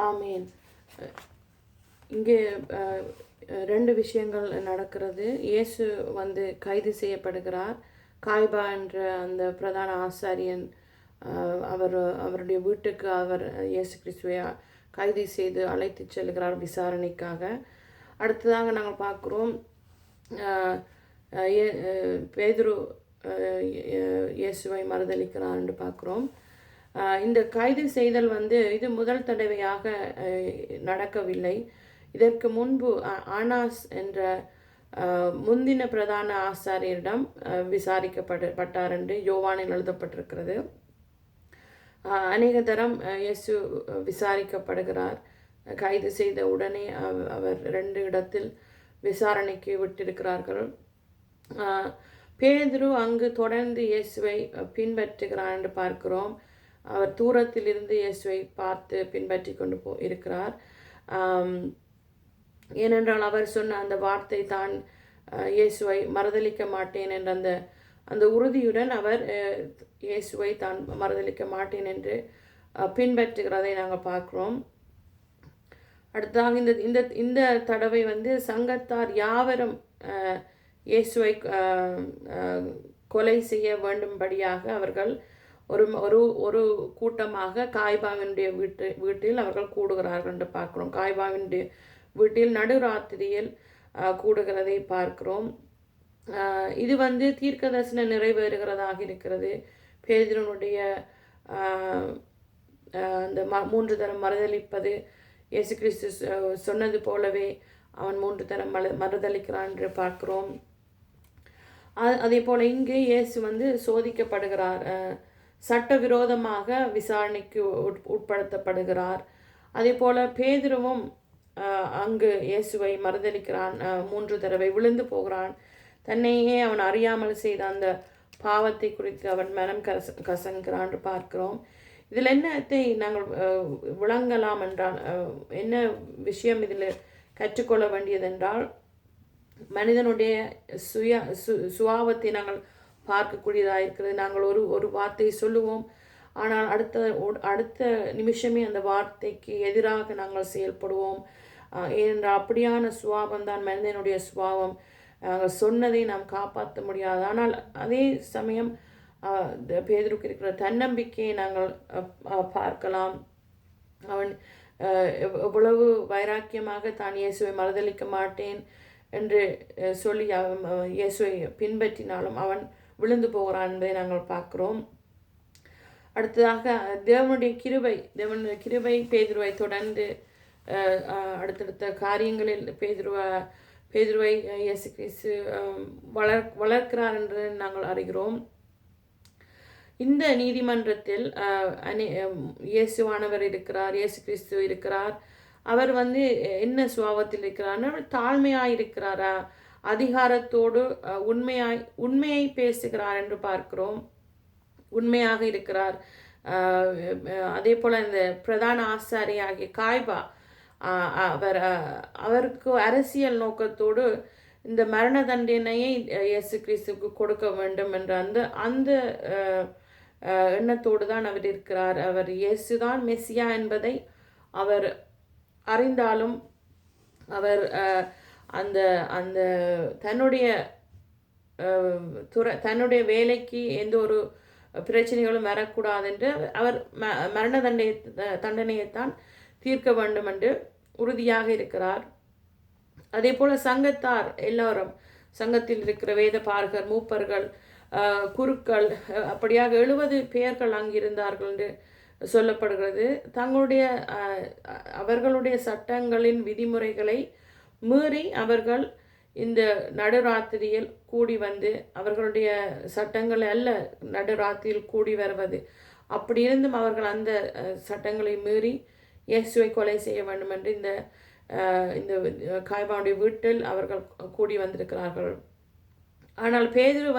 ஆமேன். இங்கே ரெண்டு விஷயங்கள் நடக்கிறது. இயேசு கைது செய்யப்படுகிறார். காய்பா என்ற அந்த பிரதான ஆசாரியன் அவருடைய வீட்டுக்கு இயேசு கிறிஸ்துவை கைது செய்து அழைத்து செல்கிறார் விசாரணைக்காக. அடுத்ததாக நாங்கள் பார்க்குறோம், பேதுரு இயேசுவை மறுதளிக்கிறார் என்று பார்க்குறோம். இந்த கைது செய்தல் இது முதல் தடவையாக நடக்கவில்லை. இதற்கு முன்பு ஆனாஸ் என்ற முந்தின பிரதான ஆசாரியரிடம் விசாரிக்கப்பட்டார் என்று யோவானில் எழுதப்பட்டிருக்கிறது. அநேக தரம் இயேசு விசாரிக்கப்படுகிறார். கைது செய்த உடனே அவர் 2 இடத்தில் விசாரணைக்கு விட்டிருக்கிறார்கள். பேதுரு அங்கு தொடர்ந்து இயேசுவை பின்பற்றுகிறார் என்று பார்க்கிறோம். அவர் தூரத்தில் இருந்து இயேசுவை பார்த்து பின்பற்றி கொண்டு இருக்கிறார். ஏனென்றால் அவர் சொன்ன அந்த வார்த்தை தான் இயேசுவை மறுதலிக்க மாட்டேன் என்ற அந்த உறுதியுடன் அவர் இயேசுவை தான் மறுதலிக்க மாட்டேன் என்று பின்பற்றுகிறதை நாங்கள் பார்க்கிறோம். அடுத்ததாக இந்த தடவை சங்கத்தார் யாவரும் இயேசுவை கொலை செய்ய வேண்டும்படியாக அவர்கள் ஒரு கூட்டமாக காய்பாவினுடைய வீட்டில் அவர்கள் கூடுகிறார்கள் என்று பார்க்கிறோம். காய்பாவினுடைய வீட்டில் நடுராத்திரியில் கூடுகிறதை பார்க்கிறோம். இது தீர்க்க தரிசனம் நிறைவேறுகிறதாக இருக்கிறது. பேதுருனுடைய அந்த 3 தரம் மறுதளிப்பது இயேசு கிறிஸ்து சொன்னது போலவே அவன் 3 தரம் மறுதளிக்கிறான் என்று பார்க்கிறோம். அதே போல இங்கு இயேசு சோதிக்கப்படுகிறார். சட்டவிரோதமாக விசாரணைக்கு உட்படுத்தப்படுகிறார். அதே போல பேதுருவும் அங்கு இயேசுவை மறுதளிக்கிறான். 3 தடவை விழுந்து போகிறான். தன்னையே அவன் அறியாமல் செய்த அந்த பாவத்தை குறித்து அவன் மனம் கசங்கிறான் என்று பார்க்கிறோம். இதில் என்னத்தை நாங்கள் விளங்கலாம் என்றால், என்ன விஷயம் இதில் கற்றுக்கொள்ள வேண்டியதென்றால், மனிதனுடைய சுபாவத்தை நாங்கள் பார்க்கக்கூடியதாக இருக்கிறது. நாங்கள் ஒரு வார்த்தையை சொல்லுவோம், ஆனால் அடுத்த நிமிஷமே அந்த வார்த்தைக்கு எதிராக நாங்கள் செயல்படுவோம். ஏனென்றால் அப்படியான சுபாவம் தான் மனிதனுடைய சுபாவம். சொன்னதை நாம் காப்பாற்ற முடியாது. ஆனால் அதே சமயம் பேதுருக்கு இருக்கிற தன்னம்பிக்கையை நாங்கள் பார்க்கலாம். அவன் எவ்வளவு வைராக்கியமாக தான் இயேசுவை மறுதளிக்க மாட்டேன் என்று சொல்லி இயேசுவை பின்பற்றினாலும் அவன் விழுந்து போகிறான் என்பதை நாங்கள் பார்க்கிறோம். அடுத்ததாக தேவனுடைய கிருபை பேதுருவை தொடர்ந்து அடுத்தடுத்த காரியங்களில் பேதுருவை இயேசு கிறிஸ்து வளர்க்கிறார் என்று நாங்கள் அறிகிறோம். இந்த நீதிமன்றத்தில் இயேசுவானவர் இருக்கிறார், இயேசு கிறிஸ்து இருக்கிறார். அவர் என்ன சுபாவத்தில் இருக்கிறார்? தாழ்மையாய் இருக்கிறாரா? அதிகாரத்தோடு உண்மையை பேசுகிறார் என்று பார்க்கிறோம். உண்மையாக இருக்கிறார். அதே போல இந்த பிரதான ஆசாரியாகிய காய்பா அவருக்கு அரசியல் நோக்கத்தோடு இந்த மரண தண்டனையை இயேசு கிறிஸ்துக்கு கொடுக்க வேண்டும் என்ற அந்த எண்ணத்தோடு தான் அவர் இருக்கிறார். அவர் இயேசுதான் மெசியா என்பதை அவர் அறிந்தாலும் அவர் அந்த அந்த தன்னுடைய வேலைக்கு எந்த ஒரு பிரச்சனைகளும் வரக்கூடாது என்று அவர் மரண தண்டனையைத்தான் தீர்க்க வேண்டும் என்று உறுதியாக இருக்கிறார். அதே போல சங்கத்தார் எல்லாரும், சங்கத்தில் இருக்கிற வேதபாரகர், மூப்பர்கள், குருக்கள், அப்படியாக 70 பேர்கள் அங்கிருந்தார்கள் என்று சொல்லப்படுகிறது. அவர்களுடைய சட்டங்களின் விதிமுறைகளை மீறி அவர்கள் இந்த நடுராத்திரியில் கூடி அவர்களுடைய சட்டங்களை அல்ல நடுராத்திரியில் கூடி வருவது. அப்படி இருந்தும் அவர்கள் அந்த சட்டங்களை மீறி இயேசுவை கொலை செய்ய வேண்டும் என்று இந்த காய்பாவுடைய வீட்டில் அவர்கள் கூடி வந்திருக்கிறார்கள். ஆனால் பேதுரு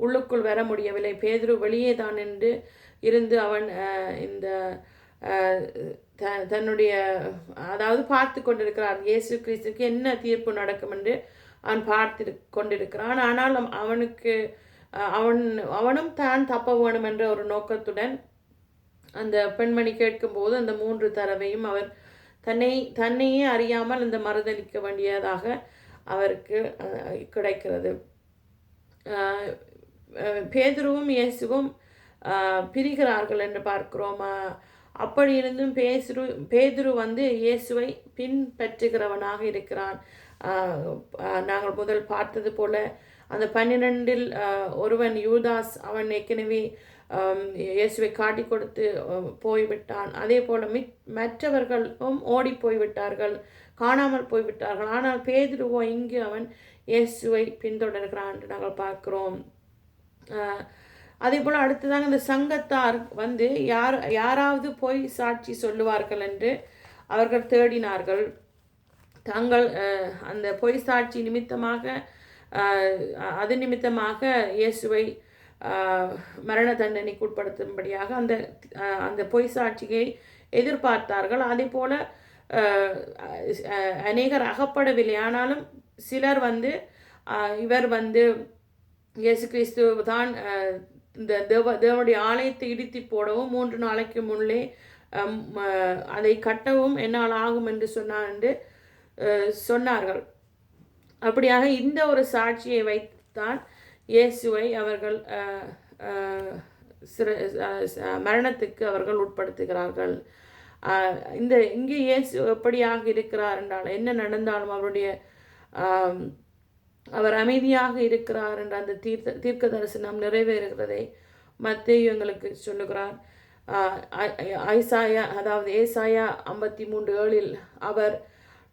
உள்ளுக்குள் வர முடியவில்லை. பேதுரு வெளியே தான் இருந்து அவன் இந்த தன்னுடைய அதாவது பார்த்து கொண்டிருக்கிறார். இயேசு கிறிஸ்துக்கு என்ன தீர்ப்பு நடக்கும் என்று அவன் பார்த்து கொண்டிருக்கிறான். ஆனால் அவனும் தான் தப்ப வேணும் என்ற ஒரு நோக்கத்துடன் அந்த பெண்மணி கேட்கும்போது அந்த 3 தடவையும் அவர் தன்னையே அறியாமல் அந்த மறுதளிக்க வேண்டியதாக அவருக்கு கிடைக்கிறது. பேதுருவும் இயேசுவும் பிரிகிறார்கள் என்று பார்க்கிறோம். அப்படி இருந்தும் பேதுரு வந்து இயேசுவை பின்பற்றுகிறவனாக இருக்கிறான். நாங்கள் முதல் பார்த்தது போல அந்த 12 ஒருவன் யூதாஸ், அவன் ஏற்கனவே இயேசுவை காட்டி கொடுத்து போய்விட்டான். அதே போல மற்றவர்களும் ஓடி போய்விட்டார்கள், காணாமல் போய்விட்டார்கள். ஆனால் பேதுருவோ இங்கு அவன் இயேசுவை பின்தொடர்கிறான் என்று நாங்கள் பார்க்கிறோம். அதே போல் அடுத்ததாக இந்த சங்கத்தார் வந்து யாராவது போய் சாட்சி சொல்லுவார்கள் என்று அவர்கள் தேடினார்கள். தாங்கள் அந்த பொய் சாட்சி நிமித்தமாக அது நிமித்தமாக இயேசுவை மரண தண்டனைக்கு உட்படுத்தும்படியாக அந்த பொய் சாட்சியை எதிர்பார்த்தார்கள். அதே போல் அநேகர் அகப்படவில்லை. ஆனாலும் சிலர் வந்து இவர் வந்து இயேசு கிறிஸ்து தான் இந்த தேவனுடைய ஆலயத்தை இடித்து போடவும் 3 நாளைக்கு முன்னே அதை கட்டவும் என்னால் ஆகும் என்று சொன்னார்கள். அப்படியாக இந்த ஒரு சாட்சியை வைத்தான் இயேசுவை அவர்கள் மரணத்துக்கு அவர்கள் உட்படுத்துகிறார்கள். இங்கே இயேசு எப்படியாக இருக்கிறார் என்றால், என்ன நடந்தாலும் அவர் அமைதியாக இருக்கிறார் என்ற அந்த தீர்க்க தரிசனம் நிறைவேறுகிறதை மத்தேயு எங்களுக்கு சொல்லுகிறார். ஏசாயா 53:7 அவர்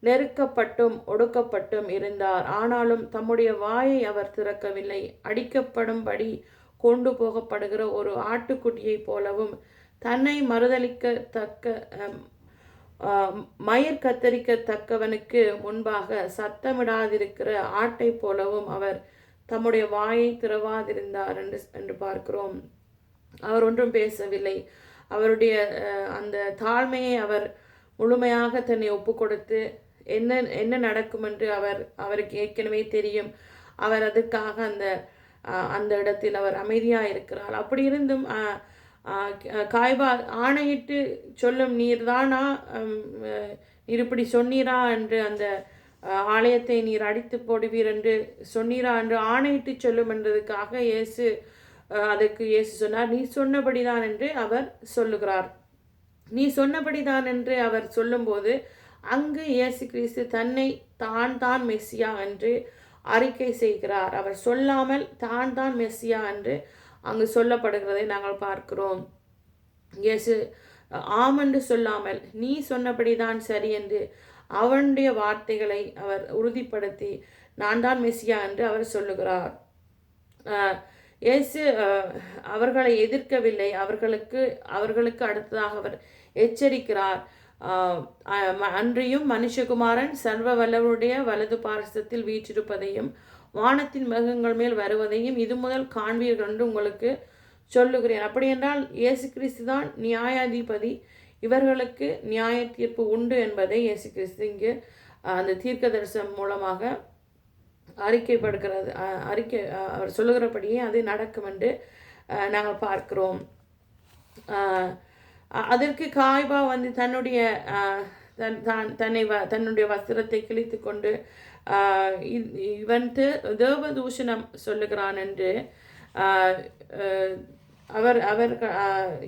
நெருக்கப்பட்டும் ஒடுக்கப்பட்டும் இருந்தார், ஆனாலும் தம்முடைய வாயை அவர் திறக்கவில்லை. அடிக்கப்படும்படி கொண்டு போகப்படுகிற ஒரு ஆட்டுக்குட்டியை போலவும் தன்னை மயிர் கத்தரிக்கத்தக்கவனுக்கு முன்பாக சத்தமிடாதிருக்கிற ஆட்டை போலவும் அவர் தம்முடைய வாயை திறவாதிருந்தார் என்று பார்க்கிறோம். அவர் ஒன்றும் பேசவில்லை. அவருடைய அந்த தாழ்மையை அவர் முழுமையாக தன்னை ஒப்பு கொடுத்து என்ன நடக்கும் என்று அவருக்கு ஏற்கனவே தெரியும். அவர் அதுக்காக அந்த இடத்தில் அவர் அமைதியாக இருக்கிறார். அப்படி இருந்தும் காய்பா ஆணையிட்டு சொல்லும், நீர்தானா, நீர் இப்படி சொன்னீரா என்று, அந்த ஆலயத்தை நீர் அடித்து போடுவீர் என்று சொன்னீரா என்று ஆணையிட்டு சொல்லும் என்றதுக்காக அதற்கு இயேசு சொன்னார், நீ சொன்னபடிதான் என்று அவர் சொல்லுகிறார். நீ சொன்னபடிதான் என்று அவர் சொல்லும்போது அங்கு இயேசு கிறிஸ்து தன்னை தான் மெஸ்ஸியா என்று அறிக்கை செய்கிறார். அவர் சொல்லாமல் தான் மெஸ்ஸியா என்று அங்கு சொல்லப்படுகிறதை நாங்கள் பார்க்கிறோம். இயேசு ஆம் என்று சொல்லாமல் நீ சொன்னபடிதான் சரி என்று அவனுடைய வார்த்தைகளை அவர் உறுதிப்படுத்தி நான் தான் மெஸ்ஸியா என்று அவர் சொல்லுகிறார். இயேசு அவர்களை எதிர்க்கவில்லை. அவர்களுக்கு அடுத்ததாக அவர் எச்சரிக்கிறார். அன்றியும் மனுஷகுமாரன் சர்வ வல்லவருடைய வலது பார்சத்தில் வீற்றிருப்பதையும் வானத்தின் மேகங்கள் மேல் வருவதையும் இது முதல் காண்பீர்கள் என்று உங்களுக்கு சொல்லுகிறேன். அப்படி என்றால் இயேசு கிறிஸ்து தான் நியாயாதிபதி, இவர்களுக்கு நியாய தீர்ப்பு உண்டு என்பதை இயேசு கிறிஸ்து இங்கு அந்த தீர்க்க தரிசனம் மூலமாக அறிக்கைப்படுகிறது. அவர் சொல்லுகிறபடியே அது நடக்கும் என்று நாங்கள் பார்க்கிறோம். அதற்கு காய்பா வந்து தன்னுடைய வஸ்திரத்தை கிழித்து கொண்டு இவன் தேவதூஷணம் சொல்லுகிறான் என்று அவர்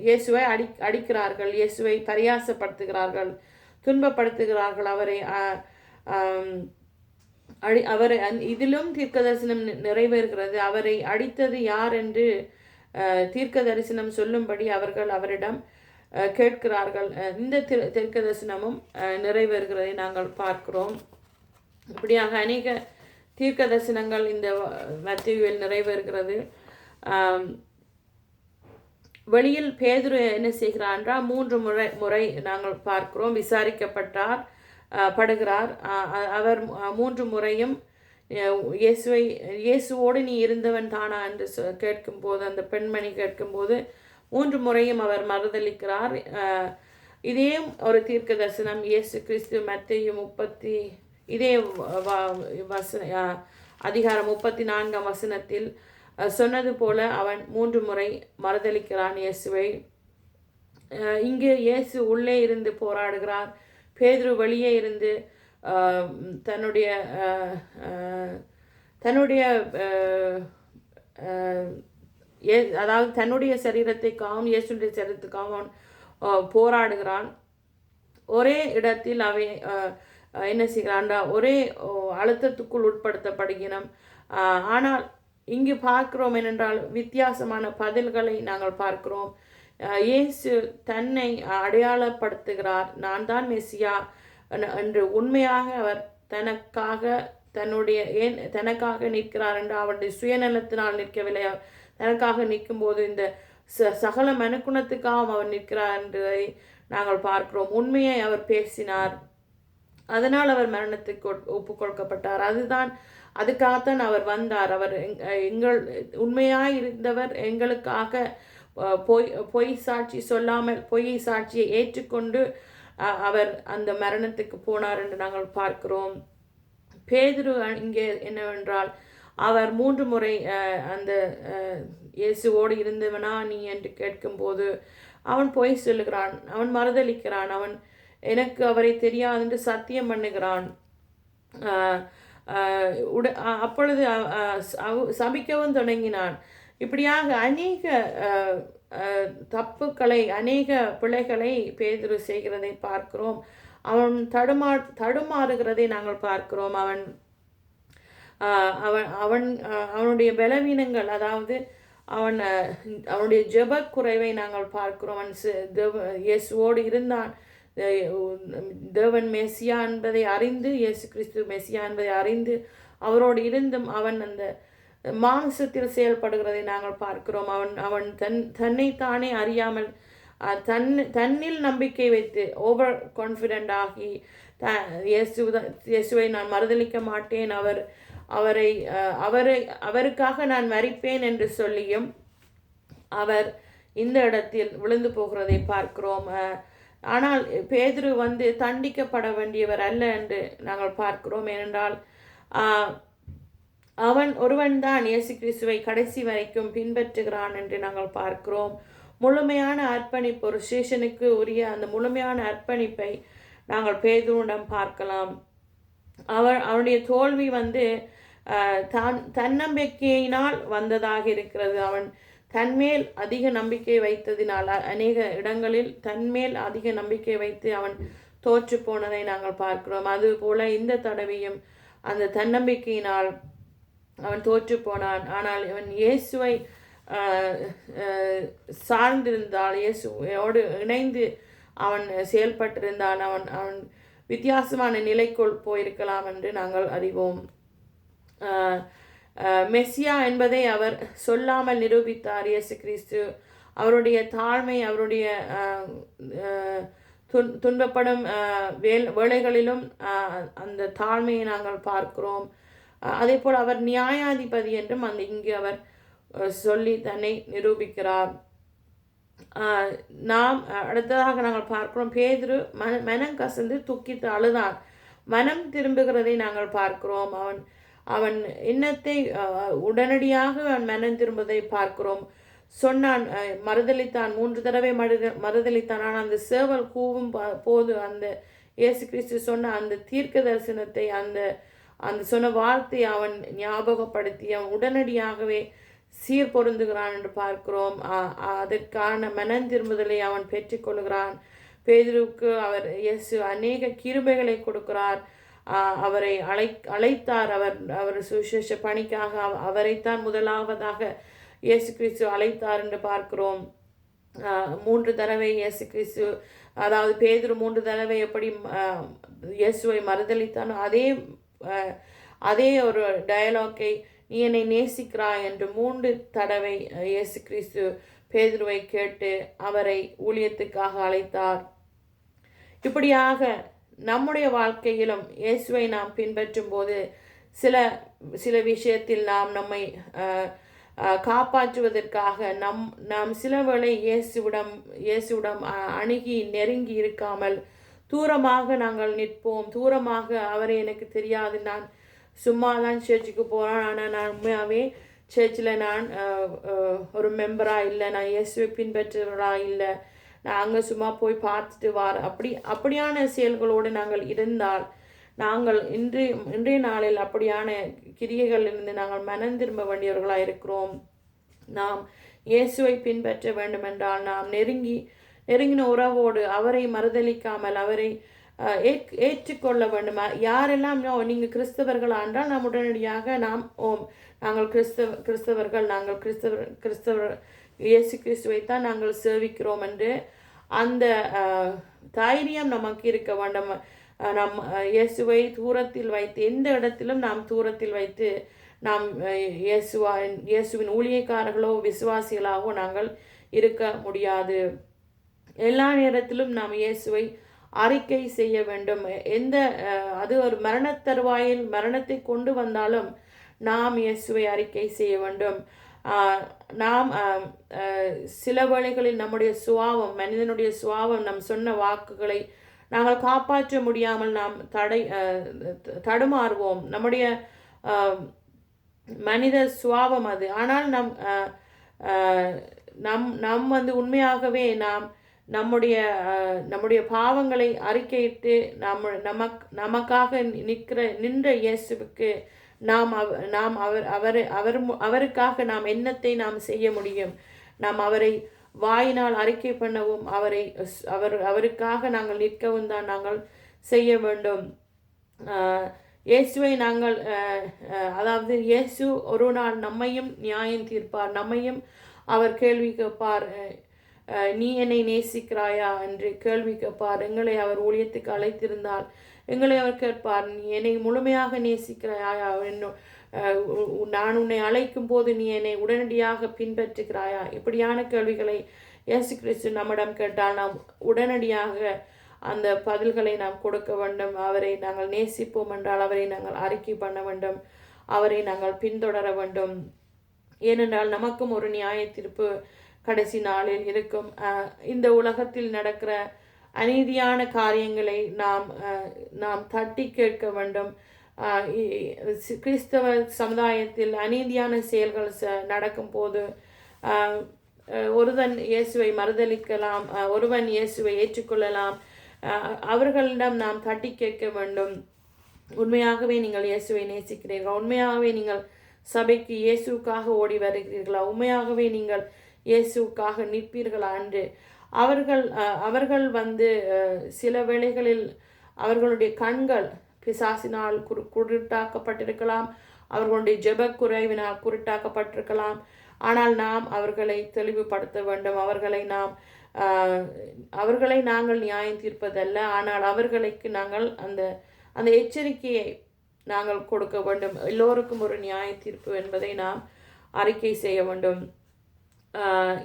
இயேசுவை அடிக்கிறார்கள், இயேசுவை பரியாசப்படுத்துகிறார்கள், துன்பப்படுத்துகிறார்கள். அவரை இதிலும் தீர்க்க தரிசனம் நிறைவேறுகிறது. அவரை அடித்தது யார் என்று தீர்க்க தரிசனம் சொல்லும்படி அவர்கள் அவரிடம் கேட்கிறார்கள். இந்த தீர்க்க தரிசனமும் நிறைவேறுகிறதை நாங்கள் பார்க்கிறோம். இப்படியாக அநேக தீர்க்க தரிசனங்கள் இந்த மத்தேயுவில் நிறைவேறுகிறது. வெளியில் பேதுரு என்ன செய்கிறார் என்றால் 3 முறை நாங்கள் பார்க்கிறோம் படுகிறார். அவர் 3 முறையும் இயேசுவோடு நீ இருந்தவன் தானா என்று கேட்கும்போது, அந்த பெண்மணி கேட்கும்போது 3 முறையும் அவர் மறுதளிக்கிறார். இதே ஒரு தீர்க்க தரிசனம் இயேசு கிறிஸ்து மத்தேயு 30 இதே அதிகாரம் 34ஆம் வசனத்தில் சொன்னது போல அவன் 3 முறை மறுதளிக்கிறான் இயேசுவை. இங்கே இயேசு உள்ளே இருந்து போராடுகிறார். பேதுரு வெளியே இருந்து தன்னுடைய தன்னுடைய அதாவது தன்னுடைய சரீரத்தைக்காகவும் இயேசுடைய சரீரத்துக்காகவும் அவன் போராடுகிறான். ஒரே இடத்தில் அவை என்ன செய்கிறான்டா ஒரே அழுத்தத்துக்குள் உட்படுத்தப்படுகிறோம். ஆனால் இங்கு பார்க்கிறோம் என்னென்றால் வித்தியாசமான பதில்களை நாங்கள் பார்க்கிறோம். இயேசு தன்னை அடையாளப்படுத்துகிறார். நான் தான் மெசியா என்று உண்மையாக அவர் தனக்காக நிற்கிறார் என்று அவருடைய சுயநலத்தினால் நிற்கவில்லை. தனக்காக நிற்கும்போது இந்த சகல மனுக்குணத்துக்காகவும் அவர் நிற்கிறார் என்பதை நாங்கள் பார்க்கிறோம். உண்மையை அவர் பேசினார், அதனால் அவர் மரணத்துக்கு ஒப்பு கொடுக்கப்பட்டார். அதுக்காகத்தான் அவர் வந்தார். அவர் உண்மையாய் இருந்தவர் எங்களுக்காக பொய் சாட்சி சொல்லாமல் பொய் சாட்சியை ஏற்றுக்கொண்டு அவர் அந்த மரணத்துக்கு போனார் என்று நாங்கள் பார்க்கிறோம். பேதுரு இங்கே என்னவென்றால் அவர் 3 முறை அந்த இயேசுவோடு இருந்தவனா நீ என்று கேட்கும்போது அவன் பொய் சொல்லுகிறான், அவன் மறுதளிக்கிறான், அவன் எனக்கு அவரை தெரியாது என்று சத்தியம் பண்ணுகிறான். அப்பொழுது சபிக்கவும் தொடங்கினான். இப்படியாக அநேக தப்புக்களை அநேக பிழைகளை பேதுரு செய்கிறதை பார்க்கிறோம். அவன் தடுமாறுகிறதை நாங்கள் பார்க்கிறோம். அவனுடைய பலவீனங்கள், அதாவது அவனுடைய ஜெப குறைவை நாங்கள் பார்க்கிறோம். இயேசுவோடு இருந்தான். தேவன் மெசியா என்பதை அறிந்து, இயேசு கிறிஸ்து மெசியா என்பதை அறிந்து அவரோடு இருந்தும் அவன் அந்த மாம்சத்தில் செயல்படுகிறதை நாங்கள் பார்க்கிறோம். அவன் தன்னைத்தானே அறியாமல் தன்னில் நம்பிக்கை வைத்து ஓவர் கான்ஃபிடென்ட் ஆகி இயேசுவை நான் மறுதளிக்க மாட்டேன், அவருக்காக நான் மரிப்பேன் என்று சொல்லியும் அவர் இந்த இடத்தில் விழுந்து போகிறதை பார்க்கிறோம். ஆனால் பேதுரு தண்டிக்கப்பட வேண்டியவர் அல்ல என்று நாங்கள் பார்க்கிறோம். ஏனென்றால் அவன் ஒருவன்தான் இயேசு கிறிஸ்துவை கடைசி வரைக்கும் பின்பற்றுகிறான் என்று நாங்கள் பார்க்கிறோம். முழுமையான அர்ப்பணிப்பு, ஒரு சேஷனுக்கு உரிய அந்த முழுமையான அர்ப்பணிப்பை நாங்கள் பேதுருவிடம் பார்க்கலாம். அவனுடைய தோல்வி தன்னம்பிக்கையினால் வந்ததாக இருக்கிறது. அவன் தன்மேல் அதிக நம்பிக்கை வைத்ததினால் அநேக இடங்களில் தன்மேல் அதிக நம்பிக்கை வைத்து அவன் தோற்று போனதை நாங்கள் பார்க்கிறோம். அதுபோல இந்த தடவையும் அந்த தன்னம்பிக்கையினால் அவன் தோற்று போனான். ஆனால் அவன் இயேசுவை சார்ந்திருந்தால், இயேசுவோடு இணைந்து அவன் செயல்பட்டிருந்தான், அவன் வித்தியாசமான நிலைக்குள் போயிருக்கலாம் என்று நாங்கள் அறிவோம். மெசியா என்பதை அவர் சொல்லாமல் நிரூபித்தார். இயேசு கிறிஸ்து அவருடைய தாழ்மை, அவருடைய துன்பப்படும் வேளைகளிலும் அந்த தாழ்மையை நாங்கள் பார்க்கிறோம். அதே போல் அவர் நியாயாதிபதி என்றும் இங்கு அவர் சொல்லி தன்னை நிரூபிக்கிறார். நாம் அடுத்ததாக நாங்கள் பார்க்கிறோம், பேதுரு மனம் கசந்து துக்கித்து அழுதான். மனம் திரும்புகிறதை நாங்கள் பார்க்கிறோம். அவன் எண்ணத்தை உடனடியாக அவன் மனம் திரும்புவதை பார்க்கிறோம். சொன்னான், மறுதளித்தான், 3 தடவை மறுதளித்தான். ஆனால் அந்த சேவல் கூவும் போது அந்த இயேசு கிறிஸ்து சொன்ன அந்த தீர்க்க தரிசனத்தை, அந்த சொன்ன வார்த்தையை அவன் ஞாபகப்படுத்தி அவன் உடனடியாகவே சீர் பொருந்துகிறான் என்று பார்க்கிறோம். அதற்கான மனம் திரும்புதலை அவன் பெற்றுக்கொள்கிறான். பேதுருவுக்கு இயேசு அநேக கிருபைகளை கொடுக்கிறார். அவரை அழைத்தார். அவர் சுவிசேஷ பணிக்காக அவரைத்தான் முதலாவதாக இயேசு கிறிஸ்து அழைத்தார் என்று பார்க்கிறோம். 3 தடவை இயேசு கிறிஸ்து, அதாவது பேதுரு 3 தடவை எப்படி இயேசுவை மறுதளித்தானோ அதே ஒரு டயலாக்கை, நீ என்னை நேசிக்கிறாய் என்று 3 தடவை இயேசு கிறிஸ்து பேதுருவை கேட்டு அவரை ஊழியத்துக்காக அழைத்தார். இப்படியாக நம்முடைய வாழ்க்கையிலும் இயேசுவை நாம் பின்பற்றும் போது சில விஷயத்தில் நாம் நம்மை காப்பாற்றுவதற்காக நாம் சில வேளை இயேசுவிடம் அணுகி நெருங்கி இருக்காமல் தூரமாக நாங்கள் நிற்போம். தூரமாக அவரை எனக்கு தெரியாது, நான் சும்மா தான் சர்ச்சுக்கு போகிறேன், ஆனால் நான் உண்மையாகவே சர்ச்சில் நான் ஒரு மெம்பராக இல்லை, நான் இயேசுவை பின்பற்றுறவராக இல்லை, நாங்கள் சும்மா போய் பார்த்துட்டு அப்படியான செயல்களோடு நாங்கள் இருந்தால் நாங்கள் இன்றைய நாளில் அப்படியான கிரியைகளிலிருந்து நாங்கள் மனம் திரும்ப வேண்டியவர்களாக இருக்கிறோம். நாம் இயேசுவை பின்பற்ற வேண்டுமென்றால் நாம் நெருங்கின உறவோடு அவரை மறுதலிக்காமல் அவரை ஏற்றுக்கொள்ள வேண்டுமா? யாரெல்லாம் நீங்கள் கிறிஸ்தவர்கள் என்றால் நாம் உடனடியாக நாங்கள் கிறிஸ்தவர்கள், நாங்கள் கிறிஸ்தவர் இயேசு கிறிஸ்துவைத்தான் நாங்கள் சேவிக்கிறோம் என்று அந்த தைரியம் நமக்கு இருக்க வேண்டும். நம் இயேசுவை தூரத்தில் வைத்து, எந்த இடத்திலும் நாம் தூரத்தில் வைத்து நாம் இயேசுவின் ஊழியக்காரர்களோ விசுவாசிகளாகவோ நாங்கள் இருக்க முடியாது. எல்லா நேரத்திலும் நாம் இயேசுவை அறிக்கை செய்ய வேண்டும். அது ஒரு மரணத்தருவாயில் மரணத்தை கொண்டு வந்தாலும் நாம் இயேசுவை அறிக்கை செய்ய வேண்டும். நாம் சில வேளைகளில் நம்முடைய சுபாவம், மனிதனுடைய சுபாவம், நம் சொன்ன வாக்குகளை நாங்கள் காப்பாற்ற முடியாமல் நாம் தடுமாறுவோம். நம்முடைய மனித சுபாவம் அது. ஆனால் நம் உண்மையாகவே நாம் நம்முடைய பாவங்களை அறிக்கையிட்டு நமக்காக நின்ற இயேசுவுக்கு அவருக்காக நாம் என்னத்தை நாம் செய்ய முடியும்? நாம் அவரை வாயினால் அறிக்கை பண்ணவும் அவருக்காக நாங்கள் நிற்கவும் தான் நாங்கள் செய்ய வேண்டும். இயேசுவை நாங்கள் அதாவது இயேசு ஒரு நாள் நம்மையும் நியாயம் தீர்ப்பார், நம்மையும் அவர் கேள்வி கேட்பார். நீ என்னை நேசிக்கிறாயா என்று கேள்வி கேட்பார். எங்களை அவர் ஊழியத்துக்கு அழைத்திருந்தால் எங்களை அவர் கேட்பார், நீ என்னை முழுமையாக நேசிக்கிறாயா? நான் உன்னை அழைக்கும் போது நீ என்னை உடனடியாக பின்பற்றுகிறாயா? இப்படியான கேள்விகளை இயேசு கிறிஸ்து நம்மிடம் கேட்டால் நாம் உடனடியாக அந்த பதில்களை நாம் கொடுக்க வேண்டும். அவரை நாங்கள் நேசிப்போம் என்றால் அவரை நாங்கள் அறிக்கை பண்ண வேண்டும், அவரை நாங்கள் பின்தொடர வேண்டும். ஏனென்றால் நமக்கும் ஒரு நியாய தீர்ப்பு கடைசி நாளில் இருக்கும். இந்த உலகத்தில் நடக்கிற அநீதியான காரியங்களை நாம் தட்டி கேட்க வேண்டும். கிறிஸ்தவ சமுதாயத்தில் அநீதியான செயல்கள் நடக்கும் போது ஒருவன் இயேசுவை மறுதலிக்கலாம், ஒருவன் இயேசுவை ஏற்றுக்கொள்ளலாம். அவர்களிடம் நாம் தட்டி கேட்க வேண்டும், உண்மையாகவே நீங்கள் இயேசுவை நேசிக்கிறீர்களா? உண்மையாகவே நீங்கள் சபைக்கு இயேசுக்காக ஓடி வருகிறீர்களா? உண்மையாகவே நீங்கள் இயேசுக்காக நிற்பீர்களா என்று அவர்கள் சில வேளைகளில் அவர்களுடைய கண்கள் பிசாசினால் குருட்டாக்கப்பட்டிருக்கலாம், அவர்களுடைய ஜெப குறைவினால் குருட்டாக்கப்பட்டிருக்கலாம். ஆனால் நாம் அவர்களை தெளிவுபடுத்த வேண்டும். அவர்களை நாங்கள் நியாயம் தீர்ப்பதல்ல, ஆனால் அவர்களுக்கு நாங்கள் அந்த எச்சரிக்கையை நாங்கள் கொடுக்க வேண்டும். எல்லோருக்கும் ஒரு நியாய தீர்ப்பு என்பதை நாம் அறிக்கை செய்ய வேண்டும்.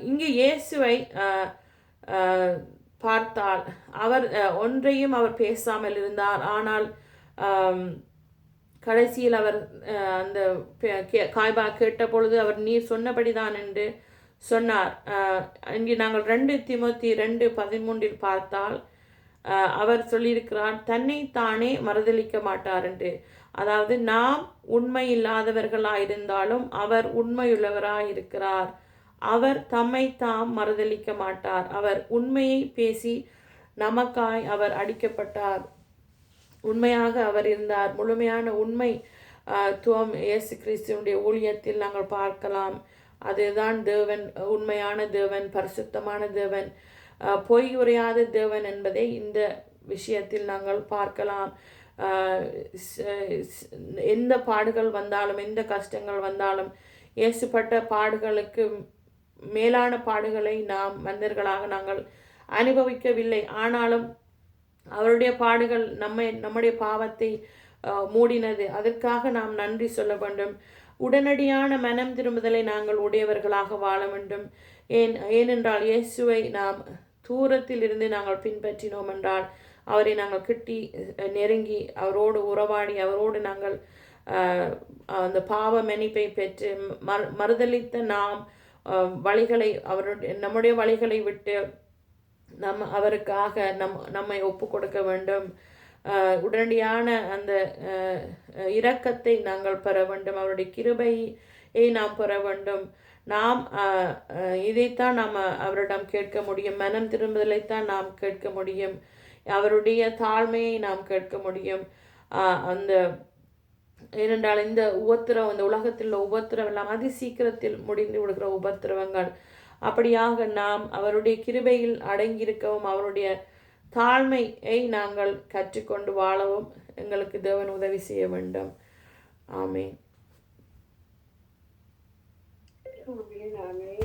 இங்கு இயேசுவை பார்த்தால் அவர் ஒன்றையும் அவர் பேசாமல் இருந்தார். ஆனால் கடைசியில் அவர் அந்த காய்பா கேட்ட பொழுது அவர் நீர் சொன்னபடிதான் என்று சொன்னார். இங்கே நாங்கள் 2 தீமோத்தேயு 2:13 பார்த்தால் அவர் சொல்லியிருக்கிறார், தன்னை தானே மறுதலிக்க மாட்டார் என்று. அதாவது நாம் உண்மை இல்லாதவர்களாயிருந்தாலும் அவர் உண்மையுள்ளவராயிருக்கிறார். அவர் தம்மை தாம் மறுதலிக்க மாட்டார். அவர் உண்மையை பேசி நமக்காய் அவர் அடிக்கப்பட்டார். உண்மையாக அவர் இருந்தார். முழுமையான உண்மை துவம் இயேசு கிறிஸ்துவனுடைய ஊழியத்தில் நாங்கள் பார்க்கலாம். அதுதான் தேவன், உண்மையான தேவன், பரிசுத்தமான தேவன், பொய் உரையாத தேவன் என்பதை இந்த விஷயத்தில் நாங்கள் பார்க்கலாம். எந்த பாடுகள் வந்தாலும், எந்த கஷ்டங்கள் வந்தாலும், இயேசுப்பட்ட பாடுகளுக்கு மேலான பாடுகளை நாம் மனிதர்களாக நாங்கள் அனுபவிக்கவில்லை. ஆனாலும் அவருடைய பாடுகள் நம்முடைய பாவத்தை மூடினது. அதற்காக நாம் நன்றி சொல்ல வேண்டும். உடனடியான மனம் திரும்புதலை நாங்கள் உடையவர்களாக வாழ வேண்டும். ஏனென்றால் இயேசுவை நாம் தூரத்தில் இருந்து நாங்கள் பின்பற்றினோம் என்றால் அவரை நாங்கள் கிட்டி நெருங்கி அவரோடு உறவாடி அவரோடு நாங்கள் அந்த பாவ மன்னிப்பை பெற்று மறுதலித்த நாம் வழிகளை நம்முடைய வழிகளை விட்டு அவருக்காக நம்மை ஒப்பு கொடுக்க வேண்டும். உடனடியான அந்த இரக்கத்தை நாங்கள் பெற வேண்டும். அவருடைய கிருபையை நாம் பெற வேண்டும். நாம் இதைத்தான் நாம் அவரிடம் கேட்க முடியும். மனம் திரும்புதலைத்தான் நாம் கேட்க முடியும். அவருடைய தாழ்மையை நாம் கேட்க முடியும். அந்த ஏனென்றால் இந்த உபத்திரவம், இந்த உலகத்தில் உள்ள உபத்திரவம் எல்லாம் அதி சீக்கிரத்தில் முடிந்து விடுகிற உபத்திரவங்கள். அப்படியாக நாம் அவருடைய கிருபையில் அடங்கியிருக்கவும் அவருடைய தாழ்மையை நாங்கள் கற்றுக்கொண்டு வாழவும் எங்களுக்கு தேவன் உதவி செய்ய வேண்டும். ஆமென். ஆமென். ஆமென்.